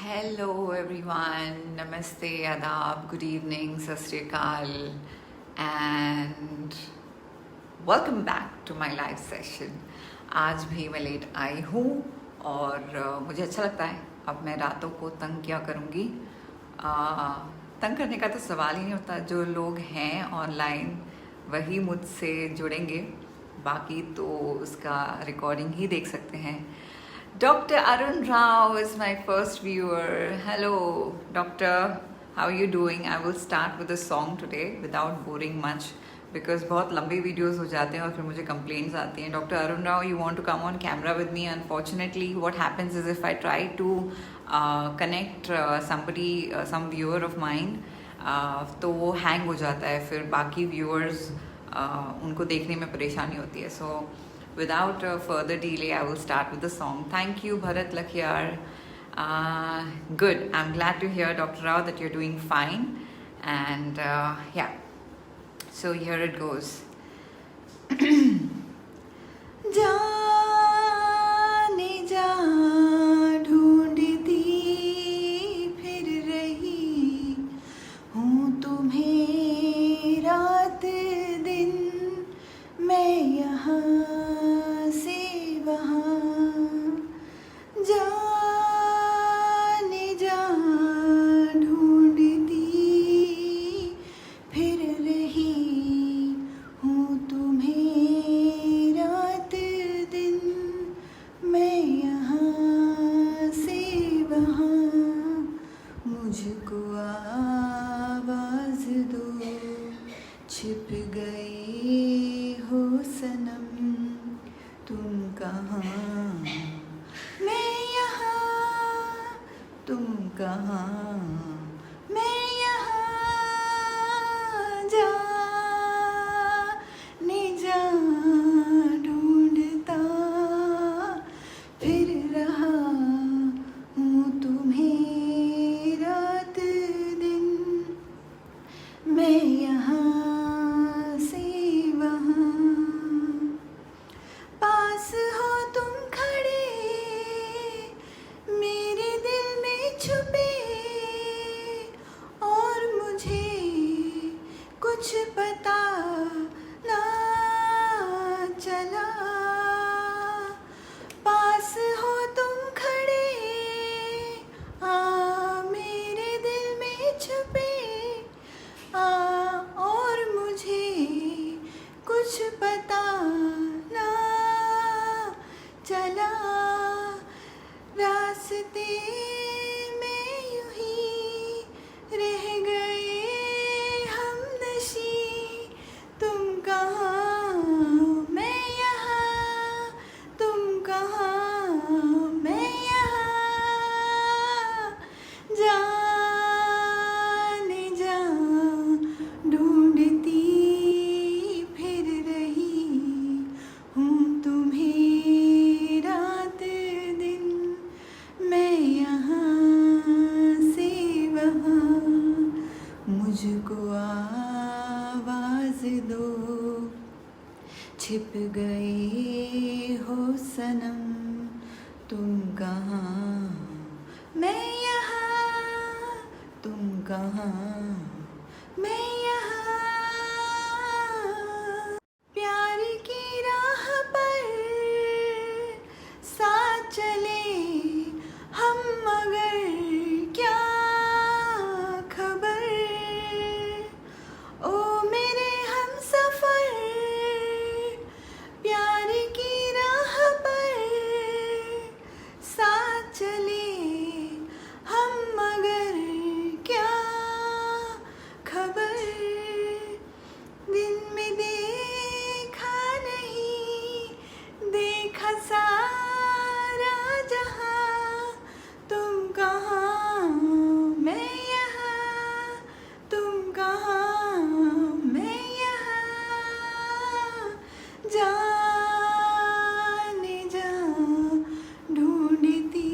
Hello everyone, Namaste, Adab, good evening, Sat Sri Akal, and welcome back to my live session. आज भी मैं late आई हूँ और मुझे अच्छा लगता है। अब मैं रातों को तंग क्या करूँगी। तंग करने का तो सवाल ही नहीं होता। जो लोग हैं ऑनलाइन वही मुझसे जुड़ेंगे, बाकी तो उसका रिकॉर्डिंग ही देख सकते हैं। Dr. Arun Rao is my first viewer. Hello, Doctor. How are you doing? I will start with a song today without boring much because बहुत लंबे videos हो जाते हैं और फिर मुझे complaints आती हैं. Dr. Arun Rao, you want to come on camera with me? Unfortunately, what happens is if I try to connect somebody, some viewer of mine, तो वो hang हो जाता है. फिर बाकी viewers उनको देखने में परेशानी होती है. So without further delay, I will start with the song. Thank you, Bharat Lakhyar. Good. I'm glad to hear, Dr. Rao, that you're doing fine. And yeah, so here it goes. जाने जा ढूंढती फिर रही हूँ तुम्हें रात दिन, मैं यहाँ से वहाँ जाने जा ढूंढती फिर रही हूँ तुम्हें रात दिन, मैं यहाँ से वहाँ मुझको आवाज़ दो, छिप गए हो सनम तुम कहाँ, मैं यहाँ तुम कहाँ, मैं यहाँ जाने जा ढूंढता फिर रहा हूँ तुम्हें रात दिन, मैं यहाँ से वहाँ पास हो तुम खड़े मेरे दिल में छुपे, और मुझे कुछ पता ना चला। पास हो तुम खड़े मेरे दिल में छुपे, और मुझे कुछ पता ना चला। रास्ते में यूं ही रह गए हमनशी, तुम कहाँ मैं यहाँ, तुम कहाँ मैं यहाँ जाने जा ढूंढती फिर रही हूँ तुम्हें रात दिन, मैं यहाँ से वहाँ मुझको आवाज़ दो, छिप गए हो सनम तुम कहाँ, मैं यहाँ तुम कहाँ, मैं यहाँ प्यार की राह पर साथ चले हम, मगर क्या खबर ओ मेरे हमसफर, प्यार की राह पर साथ चले हम, मगर क्या खबर, दिन में देखा नहीं देखा सारा जहाँ, तुम कहाँ मैं यहाँ, तुम कहाँ मैं यहाँ जाने जा ढूंढती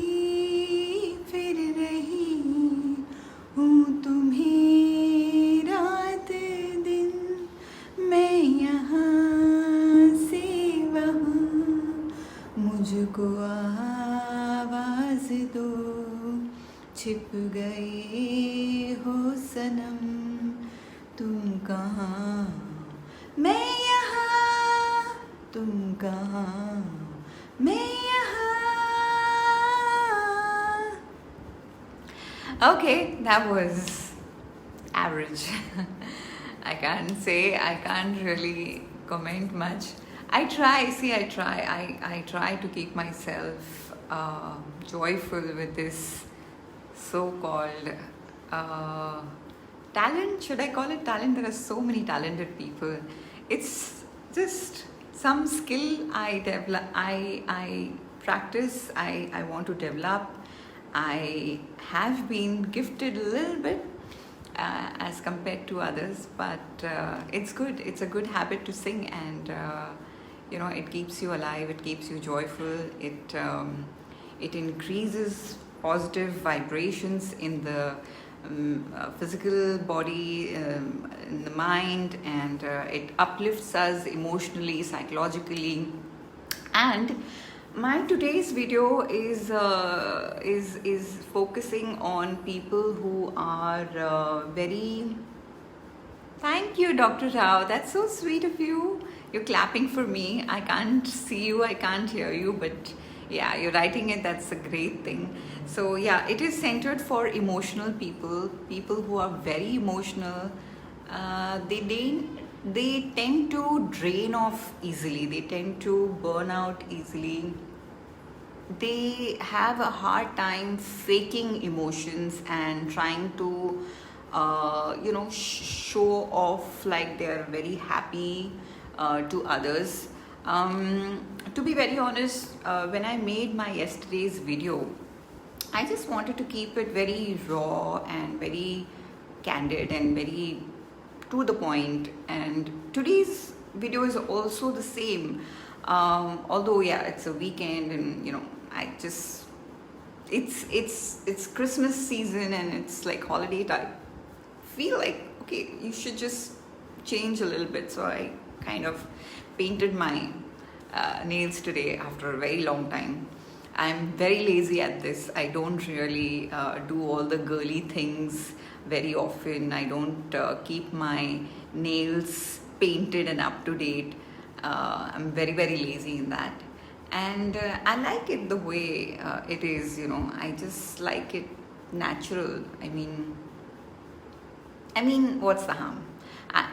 फिर रही हूँ तुम्हें रात दिन, मैं यहाँ से वहाँ मुझको आवाज़ दो, छिप गए हो सनम, तुम कहाँ मैं यहाँ, तुम कहाँ मैं यहाँ. Okay, that was average. I can't really comment much. I try to keep myself joyful with this so-called talent. Should I call it talent? There are so many talented people. It's just some skill I develop, I practice, I want to develop. I have been gifted a little bit as compared to others, but it's good. It's a good habit to sing, and it keeps you alive. It keeps you joyful. It increases positive vibrations in the physical body, in the mind, and it uplifts us emotionally, psychologically. And my today's video is focusing on people who are very. Thank you, Dr. Rao. That's so sweet of you. You're clapping for me. I can't see you, I can't hear you, but yeah, you're writing it. That's a great thing. So yeah, it is centered for emotional people who are very emotional. They tend to drain off easily. They tend to burn out easily. They have a hard time faking emotions and trying to show off like they're very happy to others. To be very honest, when I made my yesterday's video, I just wanted to keep it very raw and very candid and very to the point. And today's video is also the same. Although yeah, it's a weekend, and it's Christmas season and it's like holiday time. Feel like, okay, you should just change a little bit. So I kind of painted my nails today after a very long time. I'm very lazy at this. I don't really do all the girly things very often. I don't keep my nails painted and up to date. I'm very, very lazy in that. And I like it the way it is, I just like it natural. I mean, what's the harm?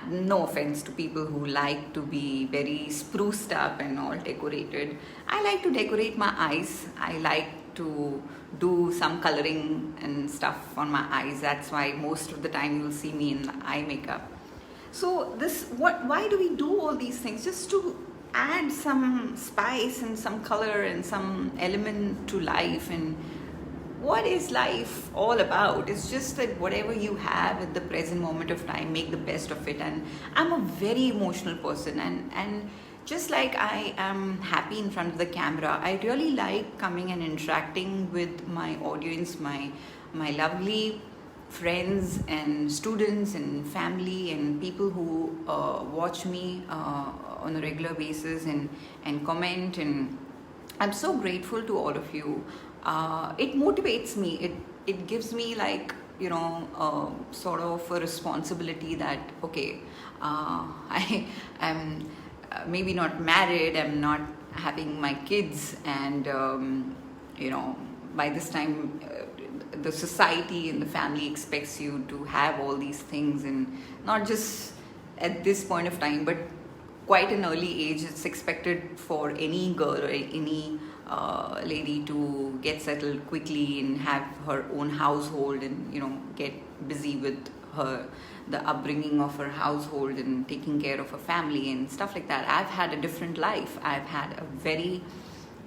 No offense to people who like to be very spruced up and all decorated. I like to decorate my eyes. I like to do some coloring and stuff on my eyes. That's why most of the time you'll see me in eye makeup. So why do we do all these things? Just to add some spice and some color and some element to life. And what is life all about? It's just that whatever you have at the present moment of time, make the best of it. And I'm a very emotional person, and just like I am happy in front of the camera, I really like coming and interacting with my audience, my lovely friends and students and family and people who watch me on a regular basis and comment. And I'm so grateful to all of you. It motivates me. It gives me like, sort of a responsibility that, okay, I am maybe not married, I'm not having my kids, and, by this time, the society and the family expects you to have all these things, and not just at this point of time, but quite an early age. It's expected for any girl or any lady to get settled quickly and have her own household and get busy with the upbringing of her household and taking care of her family and stuff like that. I've had a different life. I've had a very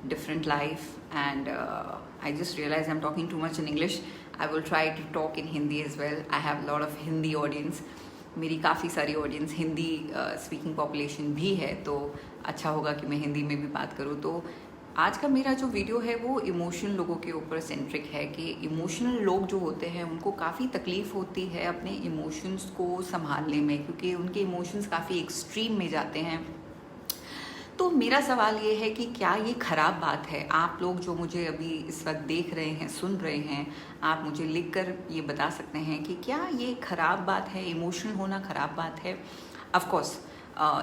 different life, and I just realized I'm talking too much in English. I will try to talk in Hindi as well. I have a lot of Hindi audience. मेरी काफ़ी सारी audience Hindi speaking population भी है, तो अच्छा होगा कि मैं हिंदी में भी बात करूँ. तो आज का मेरा जो वीडियो है वो इमोशनल लोगों के ऊपर सेंट्रिक है कि इमोशनल लोग जो होते हैं उनको काफ़ी तकलीफ़ होती है अपने इमोशंस को संभालने में, क्योंकि उनके इमोशंस काफ़ी एक्सट्रीम में जाते हैं. तो मेरा सवाल ये है कि क्या ये ख़राब बात है? आप लोग जो मुझे अभी इस वक्त देख रहे हैं, सुन रहे हैं, आप मुझे लिखकर ये बता सकते हैं कि क्या ये ख़राब बात है, इमोशनल होना ख़राब बात है? ऑफ कोर्स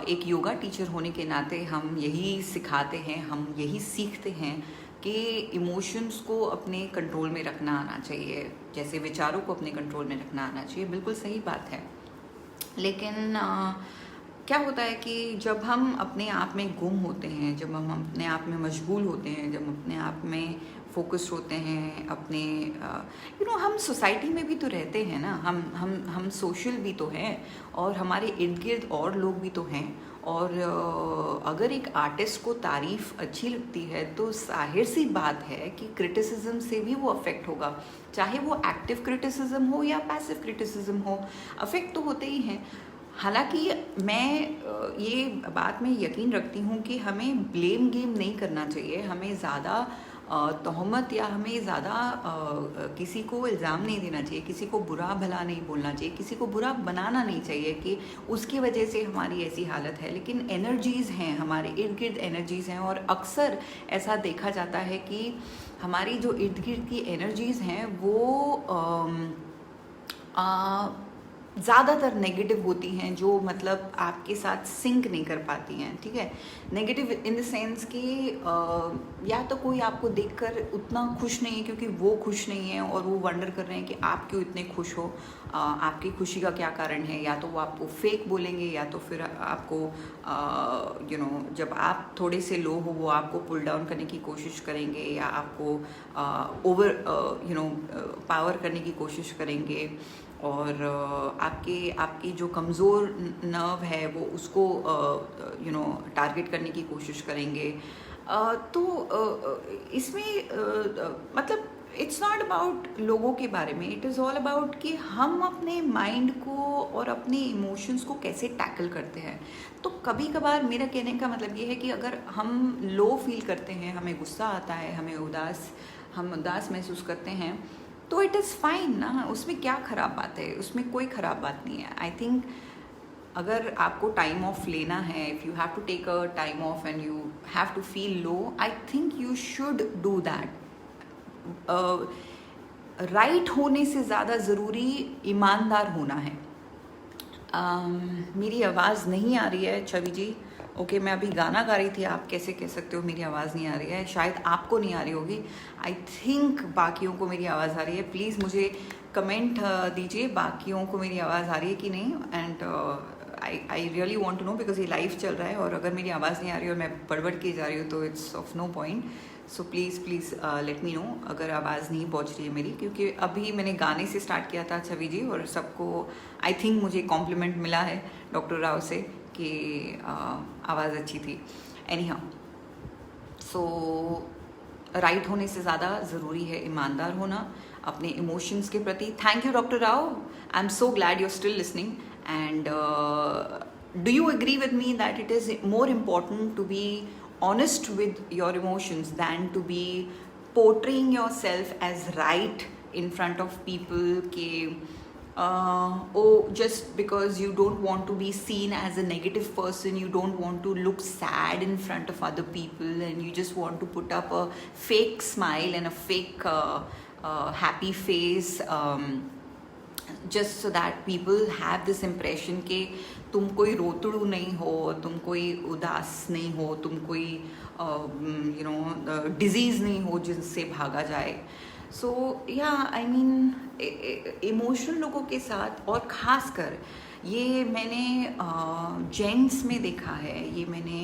एक योगा टीचर होने के नाते हम यही सिखाते हैं, हम यही सीखते हैं कि इमोशंस को अपने कंट्रोल में रखना आना चाहिए, जैसे विचारों को अपने कंट्रोल में रखना आना चाहिए। बिल्कुल सही बात है। लेकिन क्या होता है कि जब हम अपने आप में गुम होते हैं, जब हम अपने आप में मशगूल होते हैं, जब हम अपने आप में फोकस्ड होते हैं, अपने हम सोसाइटी में भी तो रहते हैं ना, हम सोशल भी तो हैं और हमारे इर्द गिर्द और लोग भी तो हैं। और अगर एक आर्टिस्ट को तारीफ़ अच्छी लगती है तो जाहिर सी बात है कि क्रिटिसिज्म से भी वो अफेक्ट होगा, चाहे वो एक्टिव क्रिटिसिज्म हो या पैसिव क्रिटिसिज्म हो, अफेक्ट तो होते ही हैं। हालांकि मैं ये बात में यकीन रखती हूँ कि हमें ब्लेम गेम नहीं करना चाहिए, हमें ज़्यादा तोहमत या हमें ज़्यादा किसी को इल्ज़ाम नहीं देना चाहिए, किसी को बुरा भला नहीं बोलना चाहिए, किसी को बुरा बनाना नहीं चाहिए कि उसकी वजह से हमारी ऐसी हालत है। लेकिन एनर्जीज़ हैं, हमारे इर्द गिर्द एनर्जीज़ हैं और अक्सर ऐसा देखा जाता है कि हमारी जो इर्द गिर्द की एनर्जीज़ हैं वो ज़्यादातर नेगेटिव होती हैं, जो मतलब आपके साथ सिंक नहीं कर पाती हैं। ठीक है, नेगेटिव इन द सेंस कि या तो कोई आपको देखकर उतना खुश नहीं है क्योंकि वो खुश नहीं है और वो वंडर कर रहे हैं कि आप क्यों इतने खुश हो, आपकी खुशी का क्या कारण है। या तो वो आपको फेक बोलेंगे या तो फिर आपको जब आप थोड़े से लो हो वो आपको पुल डाउन करने की कोशिश करेंगे या आपको ओवर पावर करने की कोशिश करेंगे और आपकी जो कमज़ोर नर्व है वो उसको टारगेट करने की कोशिश करेंगे। तो इसमें मतलब इट्स नॉट अबाउट लोगों के बारे में, इट इज़ ऑल अबाउट कि हम अपने माइंड को और अपने इमोशंस को कैसे टैकल करते हैं। तो कभी कभार मेरा कहने का मतलब ये है कि अगर हम लो फील करते हैं, हमें गुस्सा आता है, हम उदास महसूस करते हैं, तो इट इज़ फाइन ना, उसमें क्या ख़राब बात है, उसमें कोई ख़राब बात नहीं है। आई थिंक अगर आपको टाइम ऑफ लेना है, if you have to take a time off and you have to feel low, I think you should do that. Right होने से ज़्यादा ज़रूरी ईमानदार होना है। मेरी आवाज़ नहीं आ रही है छवि जी? ओके, मैं अभी गाना गा रही थी, आप कैसे कह सकते हो मेरी आवाज़ नहीं आ रही है? शायद आपको नहीं आ रही होगी, आई थिंक बाकियों को मेरी आवाज़ आ रही है। प्लीज़ मुझे कमेंट दीजिए बाकियों को मेरी आवाज़ आ रही है कि नहीं। And I really want to know, because ये लाइव चल रहा है और अगर मेरी आवाज़ नहीं आ रही और मैं बड़बड़ की जा रही हूँ तो it's of no point. So please let me know अगर आवाज़ नहीं पहुँच रही है मेरी, क्योंकि अभी मैंने गाने से स्टार्ट किया था छवि जी और सबको आई थिंक मुझे कॉम्प्लीमेंट मिला है डॉक्टर राव से कि आवाज़ अच्छी थी। एनी हाउ, सो राइट होने से ज़्यादा ज़रूरी है ईमानदार होना अपने इमोशंस के प्रति। Thank you doctor Rao, I am so glad you are still listening. And do you agree with me that it is more important to be honest with your emotions than to be portraying yourself as right in front of people ke just because you don't want to be seen as a negative person, you don't want to look sad in front of other people and you just want to put up a fake smile and a fake happy face just so that people have this impression के तुम कोई रोतड़ू नहीं हो, तुम कोई उदास नहीं हो, तुम कोई डिजीज़ नहीं हो जिनसे भागा जाए। सो या आई मीन इमोशनल लोगों के साथ, और ख़ासकर ये मैंने जेंट्स में देखा है, ये मैंने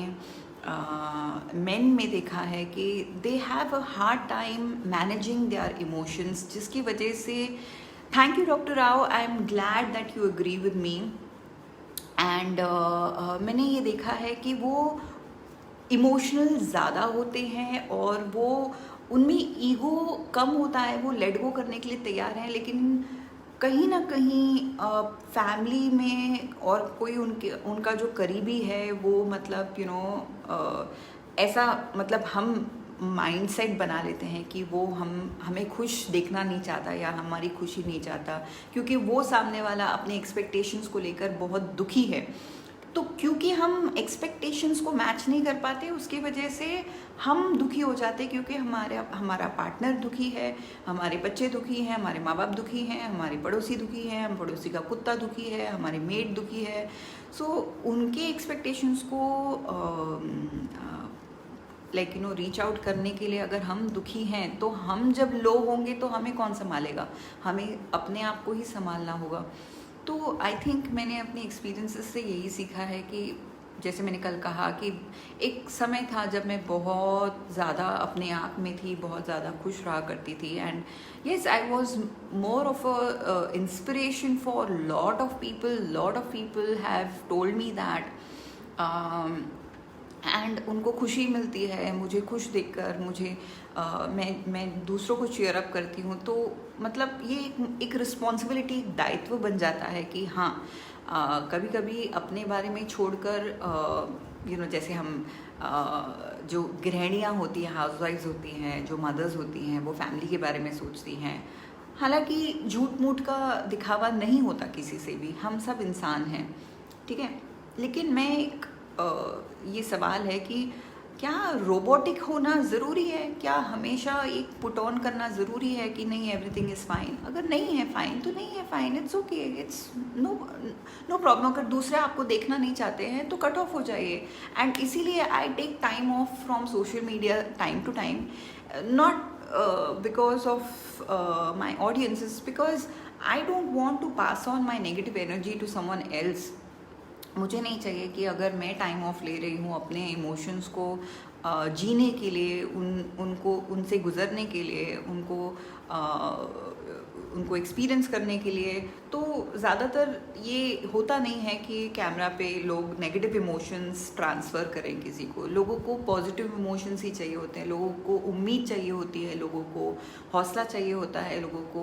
मेन में देखा है कि they have a hard time managing their emotions, जिसकी वजह से thank you doctor Rao, I am glad that you agree with me. And मैंने ये देखा है कि वो इमोशनल ज़्यादा होते हैं और वो उनमें ईगो कम होता है, वो लेट गो करने के लिए तैयार हैं, लेकिन कहीं ना कहीं फैमिली में और कोई उनका जो करीबी है वो मतलब ऐसा मतलब हम माइंडसेट बना लेते हैं कि वो हमें खुश देखना नहीं चाहता या हमारी खुशी नहीं चाहता, क्योंकि वो सामने वाला अपने एक्सपेक्टेशंस को लेकर बहुत दुखी है। तो क्योंकि हम एक्सपेक्टेशंस को मैच नहीं कर पाते, उसकी वजह से हम दुखी हो जाते, क्योंकि हमारा पार्टनर दुखी है, हमारे बच्चे दुखी हैं, हमारे माँ बाप दुखी हैं, हमारे पड़ोसी दुखी हैं, हम पड़ोसी का कुत्ता दुखी है, हमारी मेड दुखी है। सो उनके एक्सपेक्टेशंस को like you know reach out करने के लिए अगर हम दुखी हैं, तो हम जब लो होंगे तो हमें कौन संभालेगा? हमें अपने आप को ही संभालना होगा। तो आई थिंक मैंने अपने एक्सपीरियंसेस से यही सीखा है कि जैसे मैंने कल कहा कि एक समय था जब मैं बहुत ज़्यादा अपने आप में थी, बहुत ज़्यादा खुश रहा करती थी, and yes I was more of a inspiration for lot of people have told me that, and उनको खुशी मिलती है मुझे खुश देखकर, मुझे मैं दूसरों को चीयर अप करती हूँ। तो मतलब ये एक रिस्पॉन्सिबिलिटी, एक दायित्व बन जाता है कि हाँ, कभी कभी अपने बारे में छोड़कर यू नो जैसे हम जो गृहिणियाँ होती हैं, हाउसवाइफ्स होती हैं, जो मदर्स होती हैं, वो फैमिली के बारे में सोचती हैं। हालांकि झूठ मूठ का दिखावा नहीं होता किसी से भी, हम सब इंसान हैं, ठीक है। लेकिन मैं एक ये सवाल है कि क्या रोबोटिक होना ज़रूरी है? क्या हमेशा एक पुट ऑन करना ज़रूरी है कि नहीं एवरीथिंग इज़ फाइन? अगर नहीं है फाइन तो नहीं है fine, it's okay, it's no problem. अगर दूसरे आपको देखना नहीं चाहते हैं तो कट ऑफ हो जाइए। एंड इसीलिए I take time off from social media time to time, not because of my audiences, because I don't want to pass on my negative energy to someone else. मुझे नहीं चाहिए कि अगर मैं time of ले रही हूँ अपने इमोशंस को जीने के लिए, उनसे गुजरने के लिए, उनको एक्सपीरियंस करने के लिए, तो ज़्यादातर ये होता नहीं है कि कैमरा पे लोग नेगेटिव इमोशंस ट्रांसफ़र करें किसी को। लोगों को पॉजिटिव इमोशंस ही चाहिए होते हैं, लोगों को उम्मीद चाहिए होती है, लोगों को हौसला चाहिए होता है, लोगों को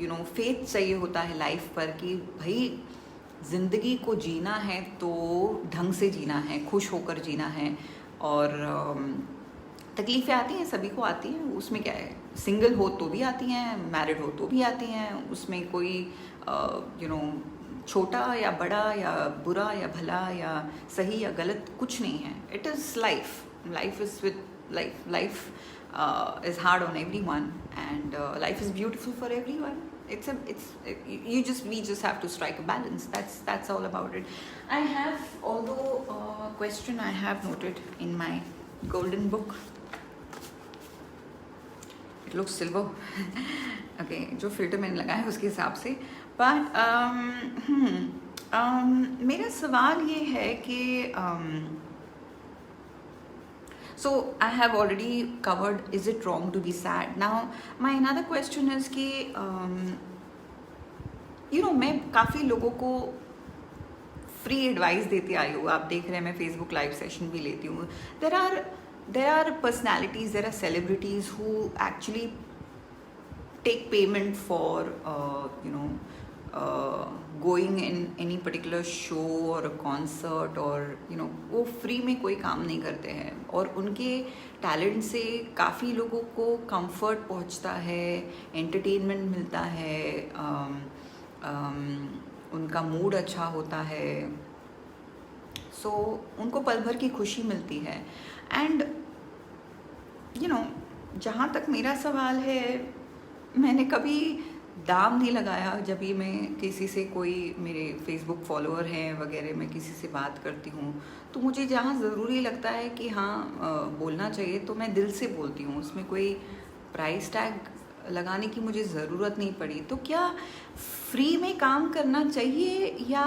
यू नो फेथ चाहिए होता है लाइफ पर कि भाई ज़िंदगी को जीना है तो ढंग से जीना है, खुश होकर जीना है। और तकलीफ़ें आती हैं, सभी को आती हैं, उसमें क्या है, सिंगल हो तो भी आती हैं, मैरिड हो तो भी आती हैं, उसमें कोई यू नो छोटा या बड़ा या बुरा या भला या सही या गलत कुछ नहीं है। It is life is with life is hard on everyone, and life is beautiful for everyone. We just have to strike a balance. That's all about it. I have, although question I have noted in my golden book. It looks silver. Okay, जो filter मैंने लगाया है उसके हिसाब से, but मेरा सवाल ये है कि so I have already covered, is it wrong to be sad? Now my another question is कि you know मैं काफ़ी लोगों को फ्री एडवाइस देती आई हूँ। आप देख रहे हैं मैं फेसबुक लाइव सेशन भी लेती हूँ। there are personalities, there are celebrities who actually take payment for you know going in any particular show or a concert, और you know वो फ्री में कोई काम नहीं करते हैं, और उनके टैलेंट से काफ़ी लोगों को कंफर्ट पहुंचता है, एंटरटेनमेंट मिलता है, उनका मूड अच्छा होता है, सो उनको पल भर की खुशी मिलती है। एंड यू नो जहाँ तक मेरा सवाल है, मैंने कभी दाम नहीं लगाया जब भी मैं किसी से, कोई मेरे फेसबुक फॉलोअर हैं वगैरह, मैं किसी से बात करती हूँ तो मुझे जहाँ ज़रूरी लगता है कि हाँ बोलना चाहिए तो मैं दिल से बोलती हूँ, उसमें कोई प्राइस टैग लगाने की मुझे ज़रूरत नहीं पड़ी। तो क्या फ्री में काम करना चाहिए या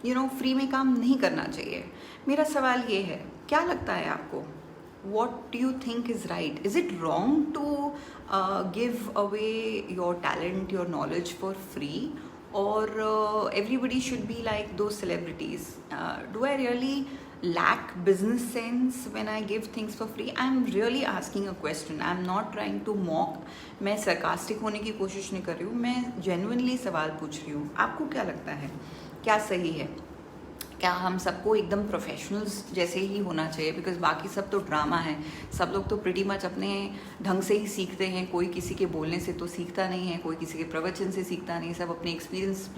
यू नो फ्री में काम नहीं करना चाहिए? मेरा सवाल ये है, क्या लगता है आपको? What do you think is right? Is it wrong to give away your talent, your knowledge for free, or everybody should be like those celebrities? Do I really lack business sense when I give things for free? I'm really asking a question. I'm not trying to mock. मैं sarcastic होने की कोशिश नहीं कर रही हूँ, मैं genuinely सवाल पूछ रही हूँ। आपको क्या लगता है, क्या सही है? क्या हम सबको एकदम प्रोफेशनल्स जैसे ही होना चाहिए? बिकॉज बाकी सब तो ड्रामा है, सब लोग तो प्रिटी मच अपने ढंग से ही सीखते हैं, कोई किसी के बोलने से तो सीखता नहीं है, कोई किसी के प्रवचन से सीखता नहीं, सब अपने एक्सपीरियंस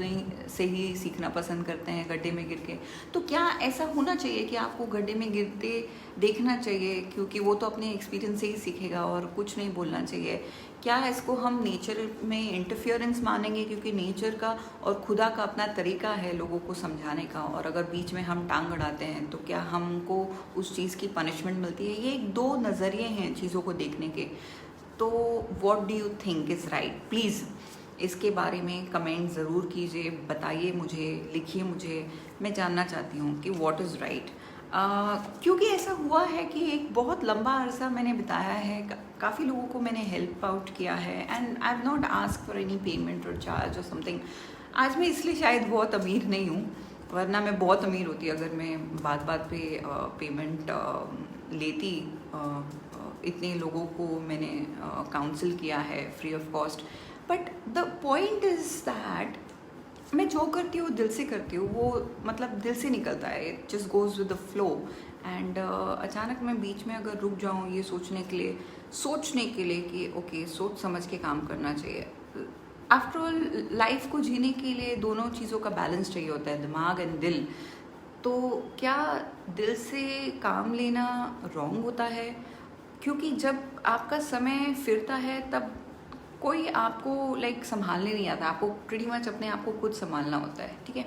से ही सीखना पसंद करते हैं गड्ढे में गिर के। तो क्या ऐसा होना चाहिए कि आपको गड्ढे में गिरते देखना चाहिए, क्योंकि वो तो अपने एक्सपीरियंस से ही सीखेगा और कुछ नहीं बोलना चाहिए? क्या इसको हम नेचर में इंटरफियरेंस मानेंगे, क्योंकि नेचर का और खुदा का अपना तरीका है लोगों को समझाने का, और अगर बीच में हम टांग अड़ाते हैं तो क्या हमको उस चीज़ की पनिशमेंट मिलती है? ये एक दो नज़रिए हैं चीज़ों को देखने के। तो what do you think is right? Please इसके बारे में कमेंट ज़रूर कीजिए, बताइए मुझे, लिखिए मुझे, मैं जानना चाहती हूँ कि व्हाट इज़ राइट। क्योंकि ऐसा हुआ है कि एक बहुत लंबा अरसा मैंने बिताया है, काफ़ी लोगों को मैंने हेल्प आउट किया है, and I have not ask for any payment और चार्ज और समथिंग। आज मैं इसलिए शायद बहुत अमीर नहीं हूँ, वरना मैं बहुत अमीर होती अगर मैं बात बात पे पेमेंट लेती। इतने लोगों को मैंने काउंसिल किया है free of cost. But the point is that मैं जो करती हूँ दिल से करती हूँ, वो मतलब दिल से निकलता है, it just goes with the flow. And अचानक मैं बीच में अगर रुक जाऊँ ये सोचने के लिए कि ओके, सोच समझ के काम करना चाहिए। आफ्टर ऑल लाइफ को जीने के लिए दोनों चीज़ों का बैलेंस चाहिए होता है, दिमाग एंड दिल। तो क्या दिल से काम लेना रॉन्ग होता है? क्योंकि जब आपका समय फिरता है तब कोई आपको संभालने नहीं आता, आपको प्रीटी मच अपने आप को खुद संभालना होता है, ठीक है?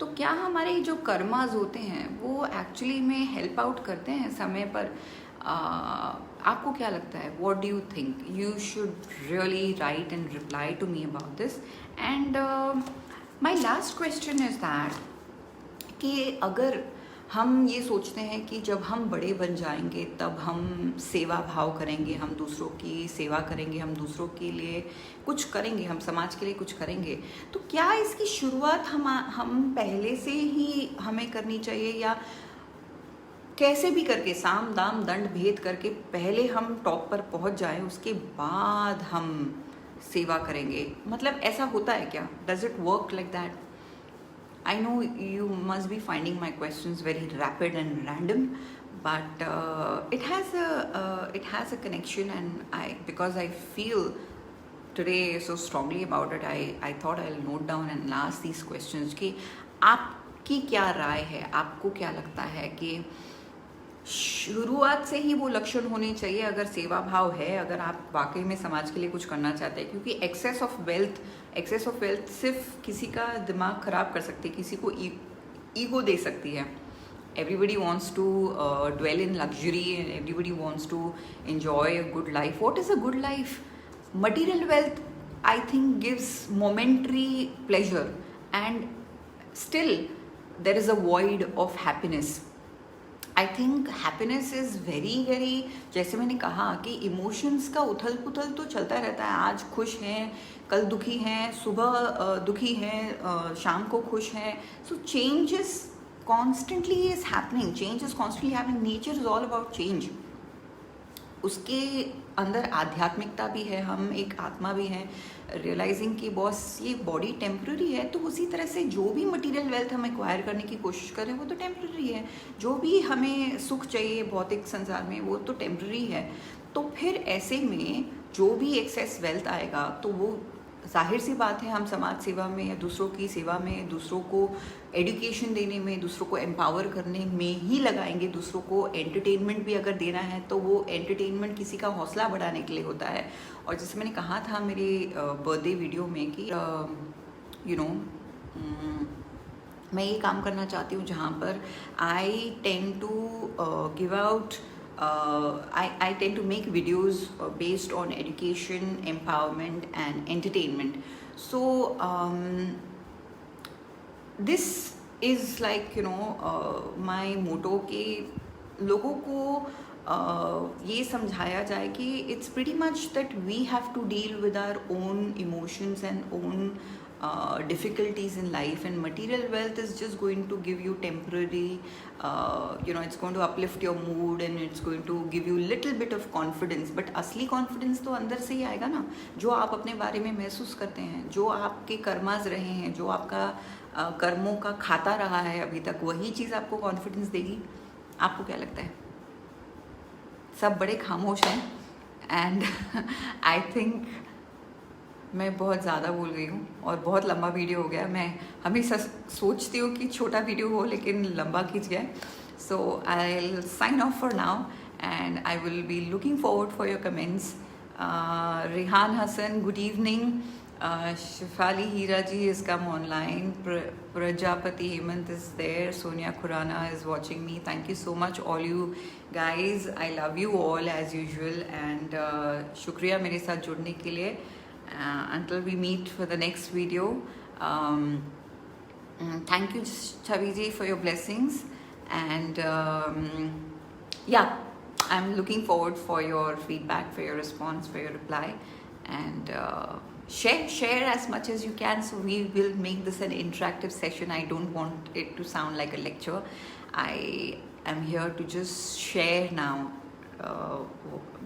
तो क्या हमारे जो कर्मास होते हैं वो एक्चुअली में हेल्प आउट करते हैं समय पर? आपको क्या लगता है? What do you think? You should really write and reply to me about this. And my last question is that कि अगर हम ये सोचते हैं कि जब हम बड़े बन जाएंगे तब हम सेवा भाव करेंगे, हम दूसरों की सेवा करेंगे, हम दूसरों के लिए कुछ करेंगे, हम समाज के लिए कुछ करेंगे, तो क्या इसकी शुरुआत हम पहले से ही हमें करनी चाहिए, या कैसे भी करके साम दाम दंड भेद करके पहले हम टॉप पर पहुंच जाएं, उसके बाद हम सेवा करेंगे? मतलब ऐसा होता है क्या? Does it work like that? I know you must be finding my questions very rapid and random, but it has a connection, and because I feel today so strongly about it, I thought I'll note down and ask these questions कि आपकी क्या राय है, आपको क्या लगता है कि शुरुआत से ही वो लक्षण होने चाहिए अगर सेवा भाव है, अगर आप वाकई में समाज के लिए कुछ करना चाहते हैं? क्योंकि एक्सेस ऑफ वेल्थ सिर्फ किसी का दिमाग ख़राब कर सकती है, किसी को ईगो दे सकती है। Everybody wants to dwell in luxury, and everybody wants to enjoy a good life. What is a good life? Material wealth I think gives momentary pleasure, and still there is a void of happiness. I think happiness is very, जैसे मैंने कहा कि emotions का उथल पुथल तो चलता रहता है। आज खुश हैं, कल दुखी हैं, सुबह दुखी हैं, शाम को खुश हैं। So change is constantly is happening, nature is all about change. उसके अंदर आध्यात्मिकता भी है, हम एक आत्मा भी हैं, रियलाइजिंग कि बॉस ये बॉडी टेम्प्रेरी है। तो उसी तरह से जो भी मटेरियल वेल्थ हम एक्वायर करने की कोशिश करें वो तो टेम्प्रेरी है, जो भी हमें सुख चाहिए भौतिक संसार में वो तो टेम्प्रेरी है। तो फिर ऐसे में जो भी एक्सेस वेल्थ आएगा तो वो जाहिर सी बात है हम समाज सेवा में या दूसरों की सेवा में, दूसरों को एजुकेशन देने में, दूसरों को एम्पावर करने में ही लगाएंगे। दूसरों को एंटरटेनमेंट भी अगर देना है तो वो एंटरटेनमेंट किसी का हौसला बढ़ाने के लिए होता है। और जैसे मैंने कहा था मेरे बर्थडे वीडियो में कि मैं ये काम करना चाहती हूँ जहाँ पर I tend to give out I tend to make videos based on education, empowerment and entertainment. So this is my motto कि लोगों को ये समझाया जाए कि it's pretty much that we have to deal with our own emotions and own difficulties in life, and material wealth is just going to give you temporary, it's going to uplift your mood and it's going to give you little bit of confidence, but असली confidence तो अंदर से ही आएगा ना, जो आप अपने बारे में महसूस करते हैं, जो आपके कर्मास रहे हैं, जो आपका कर्मों का खाता रहा है अभी तक, वही चीज़ आपको कॉन्फिडेंस देगी। आपको क्या लगता है? सब बड़े खामोश हैं एंड आई थिंक मैं बहुत ज़्यादा बोल गई हूँ और बहुत लंबा वीडियो हो गया। मैं हमेशा सोचती हूँ कि छोटा वीडियो हो, लेकिन लंबा खींच गया। So I will sign off for now and I will be looking forward for your comments. Rihan Hasan, good evening. Shifali Hiraji has come online. Prajapati Hemant is there. Sonia Khurana is watching me. Thank you so much, all you guys. I love you all as usual. And shukriya mere sath judne ke liye. Until we meet for the next video. Thank you, Chaviji, for your blessings. And yeah, I'm looking forward for your feedback, for your response, for your reply. And share as much as you can, so we will make this an interactive session. I don't want it to sound like a lecture. I am here to just share now,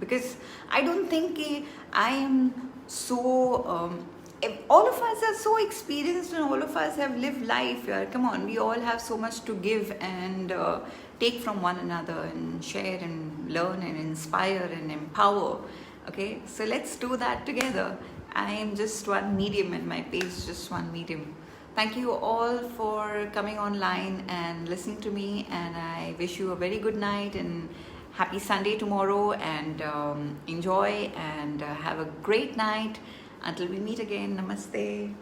because I don't think I am so all of us are so experienced and all of us have lived life. Come on, we all have so much to give and take from one another and share and learn and inspire and empower. Okay, so let's do that together. I am just one medium and my page is just one medium. Thank you all for coming online and listening to me, and I wish you a very good night and happy Sunday tomorrow, and enjoy and have a great night. Until we meet again, namaste.